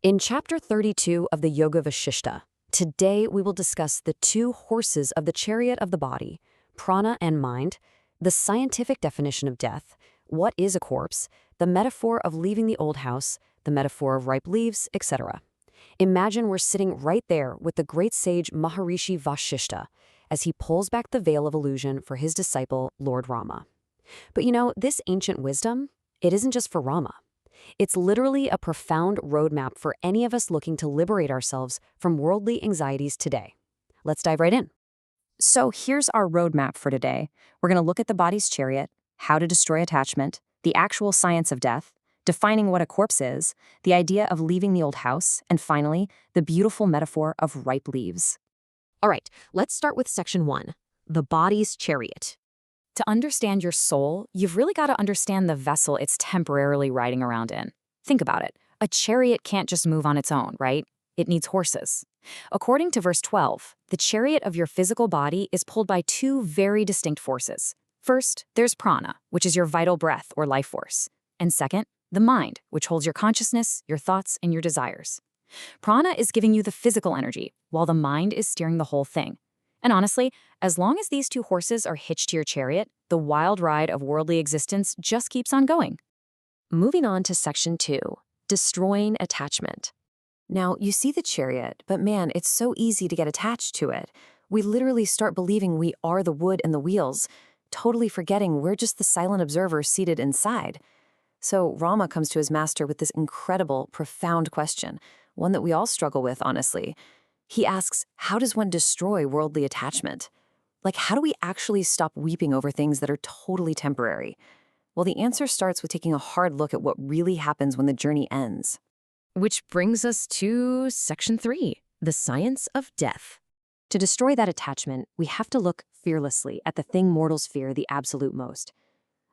In Chapter 32 of the Yoga Vasistha, today we will discuss the two horses of the chariot of the body, prana and mind, the scientific definition of death, what is a corpse, the metaphor of leaving the old house, the metaphor of ripe leaves, etc. Imagine we're sitting right there with the great sage Maharishi Vashishtha as he pulls back the veil of illusion for his disciple, Lord Rama. But this ancient wisdom, it isn't just for Rama. It's literally a profound roadmap for any of us looking to liberate ourselves from worldly anxieties today. Let's dive right in. So here's our roadmap for today. We're going to look at the body's chariot, how to destroy attachment, the actual science of death, defining what a corpse is, the idea of leaving the old house, and finally, the beautiful metaphor of ripe leaves. All right, let's start with Section 1, the body's chariot. To understand your soul, you've really got to understand the vessel it's temporarily riding around in. Think about it. A chariot can't just move on its own, right? It needs horses. According to verse 12, the chariot of your physical body is pulled by two very distinct forces. First, there's prana, which is your vital breath or life force. And second, the mind, which holds your consciousness, your thoughts, and your desires. Prana is giving you the physical energy, while the mind is steering the whole thing. And honestly, as long as these two horses are hitched to your chariot, the wild ride of worldly existence just keeps on going. Moving on to Section 2, destroying attachment. Now, you see the chariot, but man, it's so easy to get attached to it. We literally start believing we are the wood and the wheels, totally forgetting we're just the silent observer seated inside. So Rama comes to his master with this incredible, profound question, one that we all struggle with, honestly. He asks, how does one destroy worldly attachment? Like, how do we actually stop weeping over things that are totally temporary? Well, the answer starts with taking a hard look at what really happens when the journey ends. Which brings us to Section 3, the science of death. To destroy that attachment, we have to look fearlessly at the thing mortals fear the absolute most.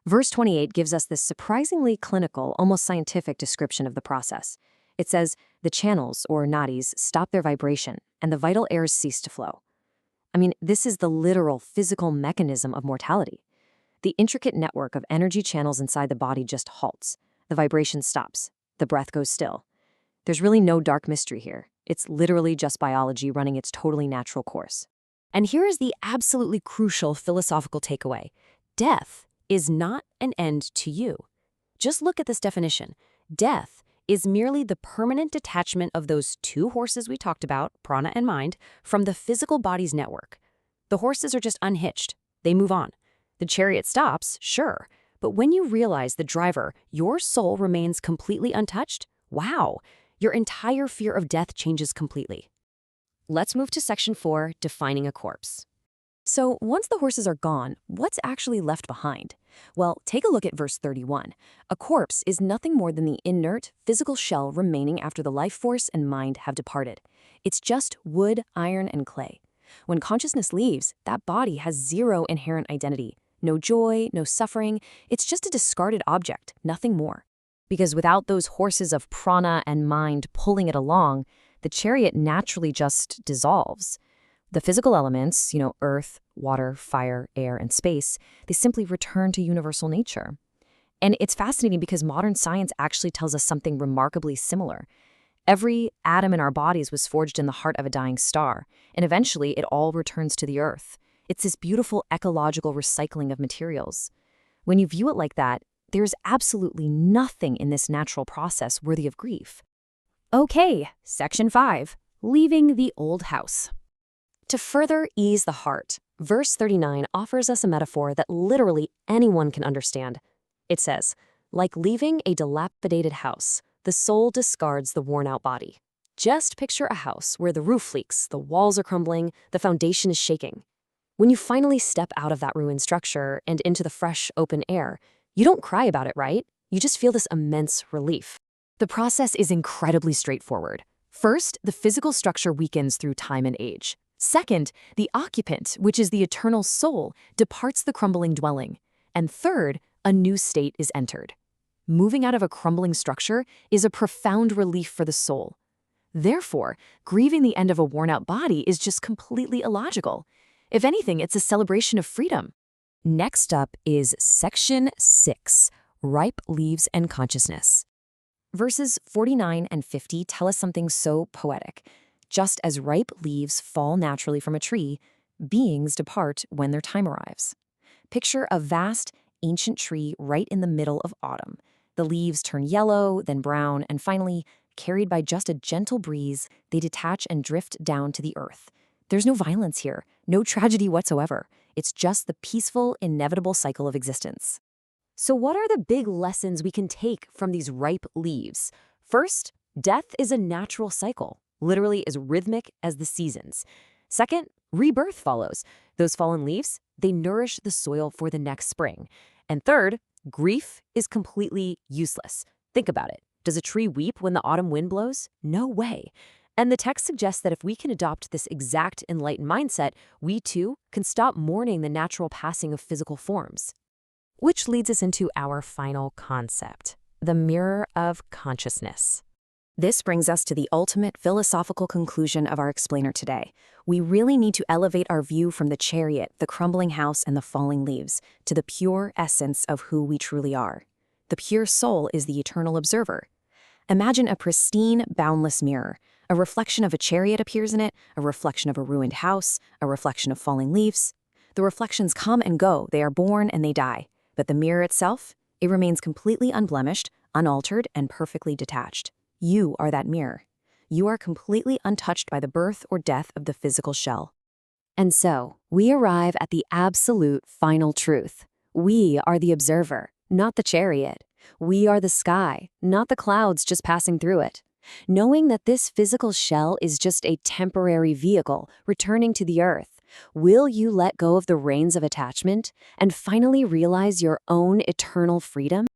Verse 28 gives us this surprisingly clinical, almost scientific description of the process. It says, the channels, or nadis, stop their vibration, and the vital airs cease to flow. I mean, this is the literal physical mechanism of mortality. The intricate network of energy channels inside the body just halts. The vibration stops. The breath goes still. There's really no dark mystery here. It's literally just biology running its totally natural course. And here is the absolutely crucial philosophical takeaway. Death is not an end to you. Just look at this definition. Death is merely the permanent detachment of those two horses we talked about, prana and mind, from the physical body's network. The horses are just unhitched. They move on. The chariot stops, sure, but when you realize the driver, your soul remains completely untouched, wow, your entire fear of death changes completely. Let's move to Section 4, defining a corpse. So once the horses are gone, what's actually left behind? Well, take a look at verse 31. A corpse is nothing more than the inert, physical shell remaining after the life force and mind have departed. It's just wood, iron, and clay. When consciousness leaves, that body has zero inherent identity. No joy, no suffering. It's just a discarded object, nothing more. Because without those horses of prana and mind pulling it along, the chariot naturally just dissolves. The physical elements, earth, water, fire, air, and space, they simply return to universal nature. And it's fascinating because modern science actually tells us something remarkably similar. Every atom in our bodies was forged in the heart of a dying star, and eventually it all returns to the earth. It's this beautiful ecological recycling of materials. When you view it like that, there's absolutely nothing in this natural process worthy of grief. Okay, Section 5, leaving the old house. To further ease the heart, verse 39 offers us a metaphor that literally anyone can understand. It says, like leaving a dilapidated house, the soul discards the worn-out body. Just picture a house where the roof leaks, the walls are crumbling, the foundation is shaking. When you finally step out of that ruined structure and into the fresh, open air, you don't cry about it, right? You just feel this immense relief. The process is incredibly straightforward. First, the physical structure weakens through time and age. Second, the occupant, which is the eternal soul, departs the crumbling dwelling. And third, a new state is entered. Moving out of a crumbling structure is a profound relief for the soul. Therefore, grieving the end of a worn-out body is just completely illogical. If anything, it's a celebration of freedom. Next up is Section 6, ripe leaves and consciousness. Verses 49 and 50 tell us something so poetic. Just as ripe leaves fall naturally from a tree, beings depart when their time arrives. Picture a vast, ancient tree right in the middle of autumn. The leaves turn yellow, then brown, and finally, carried by just a gentle breeze, they detach and drift down to the earth. There's no violence here, no tragedy whatsoever. It's just the peaceful, inevitable cycle of existence. So what are the big lessons we can take from these ripe leaves? First, death is a natural cycle, literally as rhythmic as the seasons. Second, rebirth follows. Those fallen leaves, they nourish the soil for the next spring. And third, grief is completely useless. Think about it. Does a tree weep when the autumn wind blows? No way. And the text suggests that if we can adopt this exact enlightened mindset, we too can stop mourning the natural passing of physical forms. Which leads us into our final concept, the mirror of consciousness. This brings us to the ultimate philosophical conclusion of our explainer today. We really need to elevate our view from the chariot, the crumbling house, and the falling leaves, to the pure essence of who we truly are. The pure soul is the eternal observer. Imagine a pristine, boundless mirror. A reflection of a chariot appears in it, a reflection of a ruined house, a reflection of falling leaves. The reflections come and go, they are born and they die. But the mirror itself, it remains completely unblemished, unaltered, and perfectly detached. You are that mirror. You are completely untouched by the birth or death of the physical shell. And so, we arrive at the absolute final truth. We are the observer, not the chariot. We are the sky, not the clouds just passing through it. Knowing that this physical shell is just a temporary vehicle returning to the earth, will you let go of the reins of attachment and finally realize your own eternal freedom?